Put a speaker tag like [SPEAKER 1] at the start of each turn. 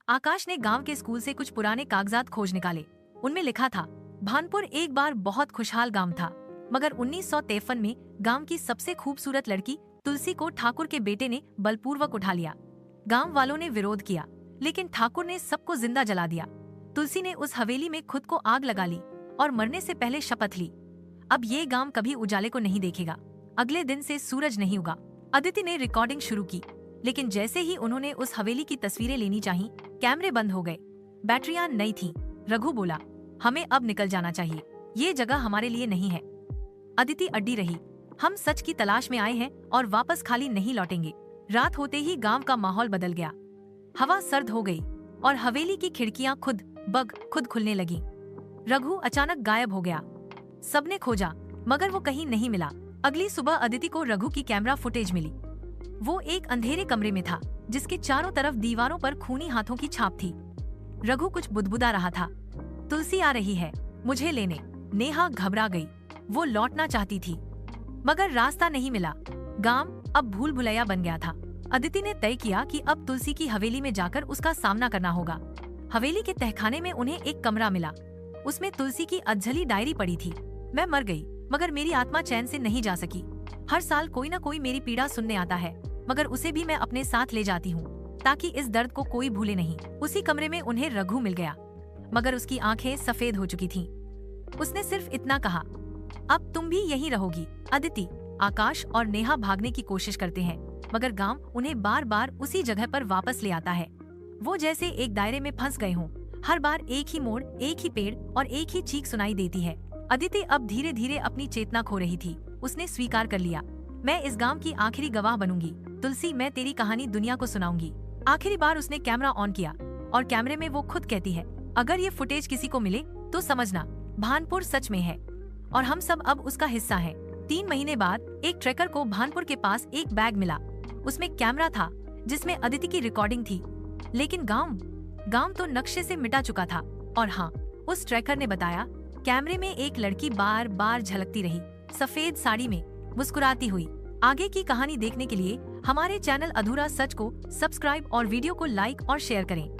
[SPEAKER 1] आकाश ने गांव के स्कूल से कुछ पुराने कागजात खोज निकाले। उनमें लिखा था, भानपुर एक बार बहुत खुशहाल गांव था, मगर 1953 में गांव की सबसे खूबसूरत लड़की तुलसी को ठाकुर के बेटे ने बलपूर्वक उठा लिया। गांव वालों ने विरोध किया, लेकिन ठाकुर ने सबको जिंदा जला दिया। तुलसी ने उस हवेली में खुद को आग लगा ली और मरने से पहले शपथ ली, अब ये गांव कभी उजाले को नहीं देखेगा। अगले दिन से सूरज नहीं उगा। अदिति ने रिकॉर्डिंग शुरू की, लेकिन जैसे ही उन्होंने उस हवेली की तस्वीरें लेनी चाही, कैमरे बंद हो गए। बैटरियां नहीं थीं। रघु बोला, हमें अब निकल जाना चाहिए, ये जगह हमारे लिए नहीं है। अदिति अड्डी रही, हम सच की तलाश में आए हैं और वापस खाली नहीं लौटेंगे। रात होते ही गांव का माहौल बदल गया। हवा सर्द हो गई और हवेली की खिड़कियां खुद खुलने लगी। रघु अचानक गायब हो गया। सबने खोजा, मगर वो कहीं नहीं मिला। अगली सुबह अदिति को रघु की कैमरा फुटेज मिली। वो एक अंधेरे कमरे में था, जिसके चारों तरफ दीवारों पर खूनी हाथों की छाप थी। रघु कुछ बुदबुदा रहा था, तुलसी आ रही है मुझे लेने। नेहा घबरा गई, वो लौटना चाहती थी, मगर रास्ता नहीं मिला। गांव अब भूल भुलैया बन गया था। अदिति ने तय किया कि अब तुलसी की हवेली में जाकर उसका सामना करना होगा। हवेली के तहखाने में उन्हें एक कमरा मिला। उसमें तुलसी की अधजली डायरी पड़ी थी। मैं मर गई, मगर मेरी आत्मा चैन से नहीं जा सकी। हर साल कोई न कोई मेरी पीड़ा सुनने आता है, मगर उसे भी मैं अपने साथ ले जाती हूँ, ताकि इस दर्द को कोई भूले नहीं। उसी कमरे में उन्हें रघु मिल गया, मगर उसकी आंखें सफेद हो चुकी थीं। उसने सिर्फ इतना कहा, अब तुम भी यहीं रहोगी। अदिति, आकाश और नेहा भागने की कोशिश करते हैं, मगर गांव उन्हें बार बार उसी जगह पर वापस ले आता है। वो जैसे एक दायरे में फंस गए हों। हर बार एक ही मोड़, एक ही पेड़ और एक ही चीख सुनाई देती है। अदिति अब धीरे धीरे अपनी चेतना खो रही थी। उसने स्वीकार कर लिया, मैं इस गांव की आखिरी गवाह बनूंगी। तुलसी, मैं तेरी कहानी दुनिया को सुनाऊंगी। आखिरी बार उसने कैमरा ऑन किया और कैमरे में वो खुद कहती है, अगर ये फुटेज किसी को मिले तो समझना, भानपुर सच में है और हम सब अब उसका हिस्सा हैं। 3 महीने बाद एक ट्रैकर को भानपुर के पास एक बैग मिला। उसमें कैमरा था जिसमें अदिति की रिकॉर्डिंग थी, लेकिन गांव तो नक्शे से मिटा चुका था। और हाँ, उस ट्रैकर ने बताया, कैमरे में एक लड़की बार बार झलकती रही, सफेद साड़ी में, मुस्कुराती हुई। आगे की कहानी देखने के लिए हमारे चैनल अधूरा सच को सब्सक्राइब और वीडियो को लाइक और शेयर करें।